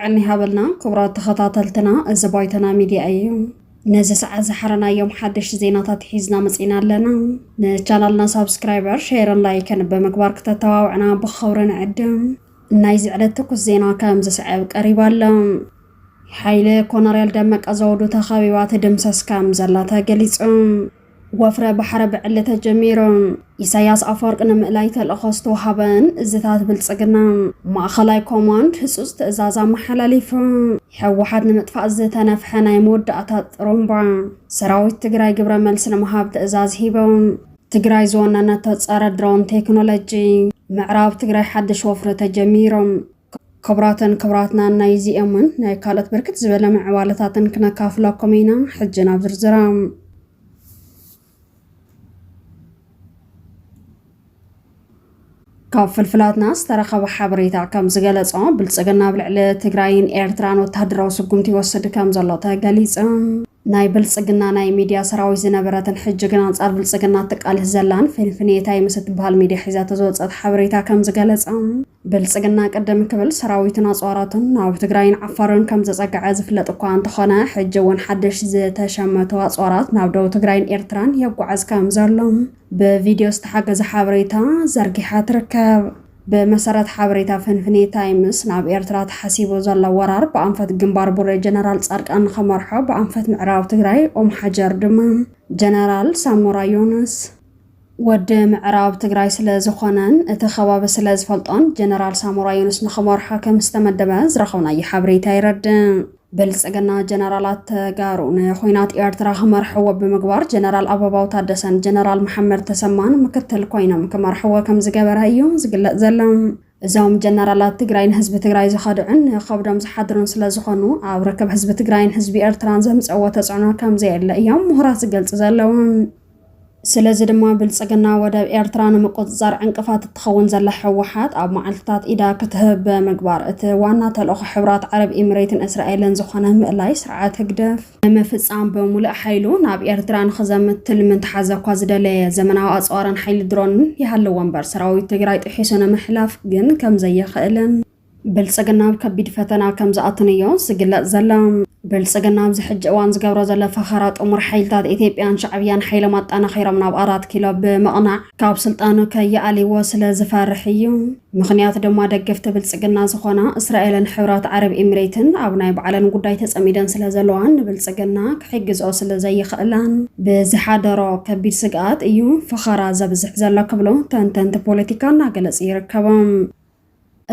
ልዕልኒ ሃበልና ክብራት ተኸታተልትና እዚ ባይተና ሚድያ እዩ ነዚ ሰዓት ዝሓረና ዮም ሓድሽ ዜናታት ሒዝና መፂና ኣለና ንቻናልና ሳብስክራይበር ሼርን ላይክን በመግባር ከተተዋውዕና ብኸውሪ ንዕድም ናይዚ ዕለት ትኩስ ዜና ከም ዝስዕብ ቀሪባ ኣሎ ሓይለ ኮሎኔል ደመቀ ዘውዱ ተኸቢባ ትድምሰስ ከም ዘላ ተገሊጹ ወፍረ ባሕረ ብዕለ ተጀሚሮም ኢሳያስ አፈወርቅ ንምእላይ ተልእኾ ዝተወሃበን እዝታት ብልጽግና ማእኸላይ ኮማንድ ህጹጽ ትእዛዝ ኣመሓላሊፉ ሕወሓት ንምጥፋእ ዝተነፍሐ ናይ መወዳእታ ጥሩምባ ሰራዊት ትግራይ ግብረ መልሲ ንምሃብ ትእዛዝ ሂቦም ትግራይ ዝወነነት ጸረ ድሮን ቴክኖሎጂ ምዕራብ ትግራይ ሓድሽ ወፍረ ተጀሚሮም ክብራትና ናይ ዚኦምን ናይ ካልኦት ብርክት ዝበለ ምዕባለታትን ክነካፍለኩም ኢና ሕጂ ናብ ዝርዝራ ካብ ፍልፍላትና ዝተረኸበ ሓበሬታ ከም ዝገለጾ ብልጽግና ብልዕሊ ትግራይን ኤርትራን ወተሃደራዊ ስጉምቲ ይወስድ ከም ዘሎ ተገሊጹ ናይ ብልጽግና ናይ ሚድያ ሰራዊት ዝነበረትን ሕጂ ግን አንጻር ብልጽግና ትቃልህ ዘላን ፍንፍኔታይ ምስ ትበሃል ሚድያ ሒዛቶ ዘወፀት ሓበሬታ ከም ዝገለጸ ብልጽግና ቀደም ክብል ሰራዊትን ኣጽዋራትን ናብ ትግራይን ዓፋርን ከም ዘጸግዐ ዝፍለጥ እኳ እንተኾነ ሕጂ እውን ሓድሽ ዝተሸመቱ ኣጽዋራት ናብ ደቡብ ትግራይን ኤርትራን የጓዓዝ ከም ዘሎ በቪዲዮ ዝተሓገዘ ሓበሬታ ዘርጊሓ ትርከብ በመሰረት ሓበሬታ ፍንፍኔታ ይምስ ናብ ኤርትራ ተሓሲቡ ዘሎ ወራር በአንፈት ግንባር ቡሬ ጀነራል ጻድቃን ከመርሖ በአንፈት ምዕራብ ትግራይ ኦም ሓጀር ድማ ጀነራል ሳሞራ ዮኑስ ወደ ምዕራብ ትግራይ ስለ ዝኾነን እቲ ከባቢ ስለ ዝፈልጦን ጀነራል ሳሞራ ዮኑስ ንኸመርሖ ከም ዝተመደበ ዝረኸብናዮ ሓበሬታ ይረድእ ብልጽግና ጀነራላት ተጋሩ ንኹናት ኤርትራ ከመርሕዎ ብምግባር ጀነራል አበባው ታደሰን ጀነራል መሐመድ ተሰማን ምክትል ኮይኖም ከመርሕዎ ከም ዝገበረ እዩ ዝግለጽ ዘሎ እዞም ጀነራላት ትግራይን ህዝቢ ትግራይ ዝኸድዑን ከብዶም ዝሓድሩን ስለ ዝኾኑ ኣብ ርክብ ህዝቢ ትግራይን ህዝቢ ኤርትራን ዘምጽእዎ ተጽዕኖ ከም ዘየለ እዮም ምሁራት ዝገልጽ ዘለዉ ስለዚ ድማ ብልጽግና ወደብ ኤርትራ ንምቁጽጻር ዕንቅፋት እትኸውን ዘላ ሕወሓት ኣብ መዓልትታት ኢዳ ክትህብ ብምግባር እቲ ዋና ተልእኾ ሕብራት ዓረብ ኤሚሬትን እስራኤልን ዝኾነ ምእላይ ስርዓት ህግደፍ ንምፍጻም ብምሉእ ሓይሉ ናብ ኤርትራ ንኽዘምት ትልሚ እንተሓዘ እኳ ዝደለየ ዘመናዊ ኣጽዋርን ሓይሊ ድሮንን ይሃለዎ እምበር ሰራዊት ትግራይ ጥሒሱ ንምሕላፍ ግን ከም ዘየኽእልን ብልጽግና ከቢድ ፈተና ከም ዝኣትንዮ ዝግለጽ ዘሎ ብልጽግና ኣብዚ ሕጂ እዋን ዝገብሮ ዘሎ ፈኸራ ጥሙር ሓይልታት ኢትዮጵያን ሻዕብያን ሓይሎም ኣጠናኺሮም ናብ 4 ኪሎ ብምቕናዕ ካብ ስልጣኑ ከይኣልይዎ ስለ ዝፈርሕ እዩ ምኽንያቱ ድማ ደገፍቲ ብልጽግና ዝኾና እስራኤልን ሕብራት ዓረብ ኤሚሬትን ኣብ ናይ ባዕለን ጉዳይ ተጸሚደን ስለ ዘለዋን ንብልጽግና ክሕግዝኦ ስለ ዘይኽእላን ብዝሓደሮ ከቢድ ስግኣት እዩ ፈኸራ ዘብዝሕ ዘሎ ክብሎ ተንተንቲ ፖለቲካ እናገለጽ ይርከቦም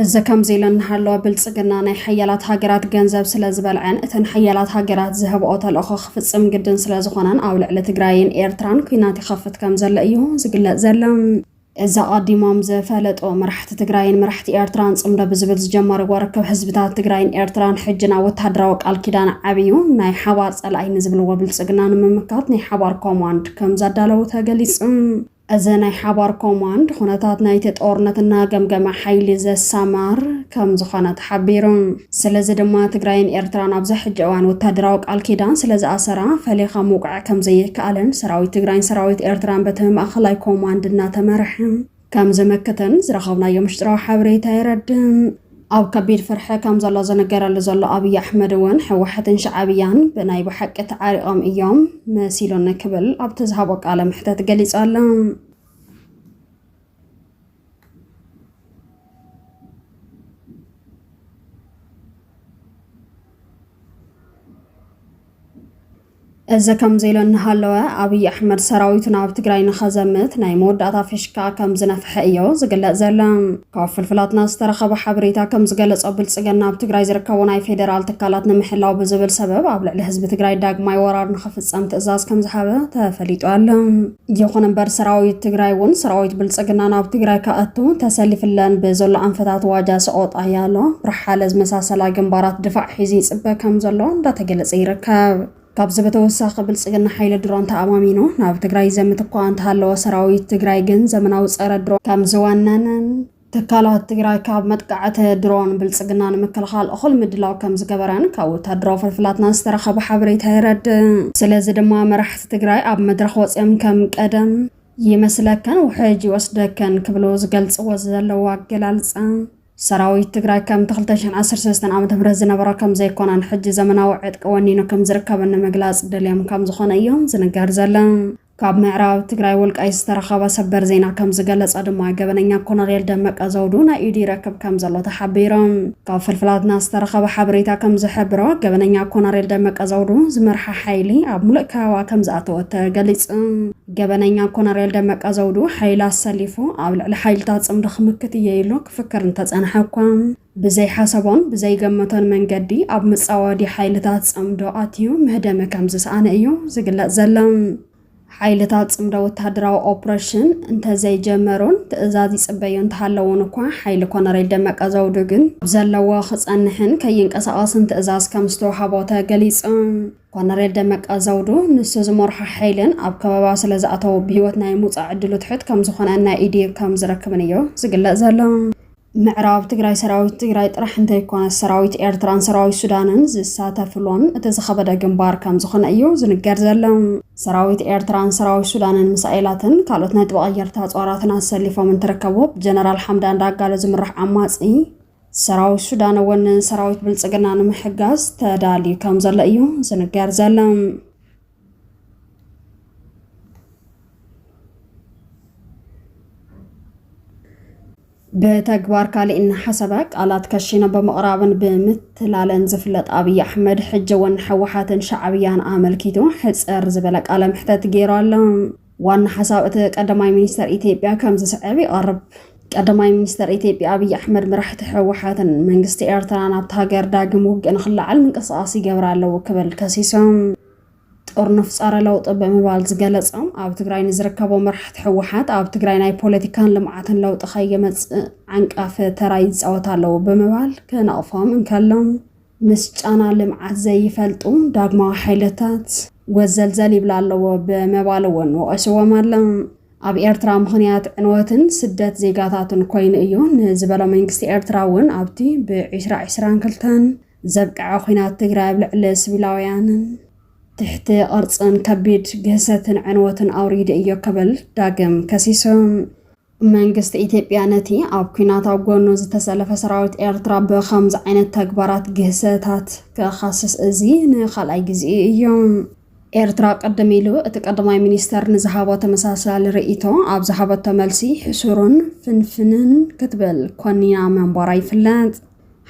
እዚ ከም ዘይለናሃለዋ ብልጽግና ናይ ሓያላት ሃገራት ገንዘብ ስለ ዝበልዐን እተን ሓያላት ሃገራት ዝህብኦ ተልእኾ ክፍጽም ግድን ስለ ዝኾነን ኣብ ልዕሊ ትግራይን ኤርትራን ኩናት ይኸፍት ከም ዘሎ እዩ ዝግለጽ ዘሎ እዛ ቀዲሞም ዝፈለጡ መራሕቲ ትግራይን መራሕቲ ኤርትራን ጽምዶ ብዝብል ዝጀመርዎ ርክብ ህዝብታት ትግራይን ኤርትራን ሕጂ ናብ ወተሃደራዊ ቃል ኪዳን ዓብዩ ናይ ሓባር ጸላኢ ንዝብልዎ ብልጽግና ንምምካት ናይ ሓባር ኮማንድ ከም ዘዳለዉ ተገሊጹ እዚ ናይ ሓባር ኮማንድ ኩነታት ናይቲ ጦርነትና ገምገማ ሓይሊ ዘሳማር ከም ዝኾነ ተሓቢሩ ስለዚ ድማ ትግራይን ኤርትራን ኣብዚ ሕጂ እዋን ወተሃደራዊ ቃል ኪዳን ስለ ዝኣሰራ ፈሊኻ ምውቃዕ ከም ዘይከኣልን ሰራዊት ትግራይን ሰራዊት ኤርትራን በቲ ማእኸላይ ኮማንድ እናተመርሐ ከም ዝምክትን ዝረኸብናዮ ምሽጥራዊ ሓበሬታ ይረድእ ኣብ ከቢድ ፍርሒ ከም ዘሎ ዝነገረሉ ዘሎ ኣብይ ኣሕመድ እውን ሕወሓትን ሻዕብያን ብናይ ብሓቂ ተዓሪቖም እዮም መሲሉን ክብል ኣብቲ ዝሃቦ ቃለ ምሕተት ገሊጹ ኣሎ እዚ ከም ዘይለናሃለወ ኣብይ ኣሕመድ ሰራዊቱ ናብ ትግራይ ንኸዘምት ናይ መወዳእታ ፍሽካ ከም ዝነፍሐ እዩ ዝግለጽ ዘሎ ካብ ፍልፍላትና ዝተረኸበ ሓበሬታ ከም ዝገለጾ ብልጽግና ኣብ ትግራይ ዝርከቡ ናይ ፌደራል ትካላት ንምሕላው ብዝብል ሰበብ ኣብ ልዕሊ ህዝቢ ትግራይ ዳግማይ ወራር ንኽፍጸም ትእዛዝ ከም ዝሃበ ተፈሊጡ ኣሎ ይኹን እምበር ሰራዊት ትግራይ እውን ሰራዊት ብልጽግና ናብ ትግራይ ከኣቱ ተሰሊፍለን ብዘሎ ኣንፈታት ዋጃ ሰቆጣ ያሎ ብርሓለ ዝመሳሰላ ግንባራት ድፋዕ ሒዙ ይጽበ ከም ዘሎ እንዳተገለጸ ይርከብ ካብ ዝበተወሳኺ ብልጽግና ሓይሊ ድሮን ተኣማሚኑ ናብ ትግራይ ዘምት እኳ እንተሃለወ ሰራዊት ትግራይ ግን ዘመናዊ ጸረ ድሮን ከም ዝዋነነን ትካላት ትግራይ ካብ መጥቃዕቲ ድሮን ብልጽግና ንምክልኻል እኹል ምድላው ከም ዝገበረን ካብ ወተሃደራዊ ፍልፍላትና ዝተረኸበ ሓበሬታ ይረድእ ስለዚ ድማ መራሕቲ ትግራይ ኣብ መድረኽ ወፂኦም ከም ቀደም ይመስለከን ውሕጅ ይወስደከን ክብሎ ዝገልጽዎ ዘለዉ ኣገላልጻ ሰራዊት ትግራይ ከም 2013 ዓመተ ምህረት ዝነበረ ከም ዘይኮነን ሕጂ ዘመናዊ ዕጥቂ ወኒኑ ከም ዝርከበን መግለጽ ደልዮም ከም ዝኾነ እዮም ዝነገር ዘሎ ካብ ምዕራብ ትግራይ ወልቃይት ዝተረኸበ ሰበር ዜና ከም ዝገለጸ ድማ ገበነኛ ኮሎኔል ደመቀ ዘውዱ ናይ ኢዲ ረከብ ከም ዘሎ ተሓቢሮም ካብ ፍልፍላትና ዝተረኸበ ሓበሬታ ከም ዝሕብሮ ገበነኛ ኮሎኔል ደመቀ ዘውዱ ዝመርሐ ሓይሊ ኣብ ሙሉእ ከባባ ከም ዝኣተወ ተገሊጹ ገበነኛ ኮሎኔል ደመቀ ዘውዱ ሓይሊ ኣሰሊፉ ኣብ ልዕሊ ሓይልታት ጽምዲ ክምክት እየ ኢሉ ክፍክር እንተጸንሐ እኳ ብዘይ ሓሰቦን ብዘይ ገመቶን መንገዲ ኣብ ምጻወዲ ሓይልታት ጽምዶ ኣትዩ ምህደመ ከም ዝሰኣነ እዩ ዝግለጽ ዘሎ ሓይልታት ጽምዶ ወተሃደራዊ ኦፕሬሽን እንተዘይ ጀመሩን ትእዛዝ ይጽበዩ እንተሃለውን እኳ ሓይሊ ኮሎኔል ደመቀ ዘውዱ ግን ዘለዎ ክጸንሕን ከይንቀሳቐስን ትእዛዝ ከም ዝተወሃቦ ተገሊጹ ኮሎኔል ደመቀ ዘውዱ ንሱ ዝመርሖ ሓይልን ኣብ ከባባ ስለ ዝኣተው ብሂወት ናይ ምውፃእ ዕድሉ ትሕት ከም ዝኾነ ናይ ኢዲ ከም ዝረክብን እዩ ዝግለጽ ዘሎ ምዕራብ ትግራይ ሰራዊት ትግራይ ጥራሕ እንተይኮነ ሰራዊት ኤርትራን ሰራዊት ሱዳንን ዝሳተፍሎን እቲ ዝኸበደ ግንባር ከም ዝኾነ እዩ ዝንገር ዘሎ ሰራዊት ኤርትራን ሰራዊት ሱዳንን ሚሳኤላትን ካልኦት ናይ ተበቀየርታ ጾራትን ኣሰሊፎም እንትርከቡ ጀነራል ሓምዳን ዳጋሎ ዝምራሕ ዓማጺ ሰራዊት ሱዳን እውን ሰራዊት ብልጽግና ንምሕጋዝ ተዳልዩ ከም ዘሎ እዩ ዝንገር ዘሎ بتكبار كالي إن حسبك على تكشينا بمقرابن بمثلالن زفلت أبي أحمد حجوان حوحات شعبيان عمل كيتو حس أرز بلك على محتاج جيرالهم وان حسابتك قدماي مينستر إثيوبيا كم زسعبي قرب قدماي مينستر إثيوبيا أبي أحمد مرحت حوحات منجست إيرتران أبتهاجر داقموج إن خلى علم قصاصي جبرالله وكبل كسيسهم ጦርነፍ ጻረ ለውጥ በመባል ዝገለጸም ኣብ ትግራይ ንዝርከቡ መርሕት ሕወሓት ኣብ ትግራይ ናይ ፖለቲካን ልምዓትን ለውጥ ኸየመጽ ዓንቃፍ ተራይ ይጻወታለው በመባል ከነቕፎም እንከሎም ምስ ጫና ልምዓት ዘይፈልጡ ዳግማዊ ሓይልታት ወዘልዘል ይብላለዎ በመባል እውን ወቀስዎም ኣለው ኣብ ኤርትራ ምኽንያት ዕንወትን ስደት ዜጋታትን ኮይኑ እዩ ንዝበለ መንግስቲ ኤርትራ እውን ኣብቲ ብ2022 ዘብቅዐ ኩናት ትግራይ ኣብ ልዕሊ ሲቪላውያንን تحت أرضن كبيد جهسة عنوة أوريد يكبل داقم كسيسهم منجست إثيوبيا نتي أو كينات أو جونوز تسلف سراوت إيرترا بخمس عين تكبرات جهسات كخاصص أزين خلأي جزئي يوم إيرترا قدميلو اتقدماي مينستر نزهابات مساسال رئيتو أب زهابات تملسي حسورون فنفنن كتبل كونيا من باراي فلانت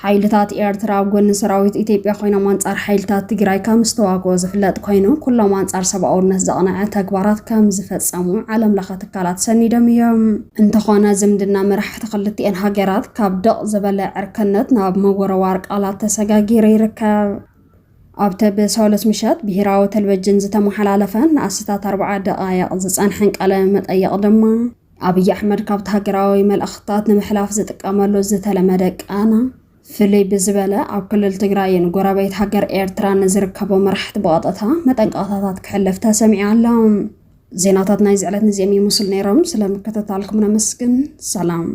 حيلتات إيرترا وجن سراويت إثيوبيا خوينا مانصار حيلتات تግራይ كم استواغو زفلت خوينو كل مانصار سبعورنس زقنع تكبارات كم زفصمو عالم لخ تكالات سنيدم يوم انتخونا زمدنا مرح تخلتين هاجرات كابدق زبل عركنت ناب مغور وارق على تسغاغير يركب ابتب سولس مشات بهراو تلفزيون زتمحلالفن اسታት 4 دقائق ዝጸንሐን ቃለ መጠይቅ ድማ አብይ አሕመድ ካብ ሃገራዊ መልእኽታት ንምሕላፍ ዝጥቀመሉ ዝተለመደ ቃና ፍልይ ብዝበለ ኣብ ክልል ትግራይን ጎረቤት ሃገር ኤርትራ ንዝርከቡ መራሕቲ በቐጥታ መጠንቀቕታታት ክሕልፍ ተሰሚዑ ኣሎ ዜናታት ናይ ዝዕለት ነዚኦም ይመስሉ ነይሮም ስለምክትታልኩም ነመስግን ሰላም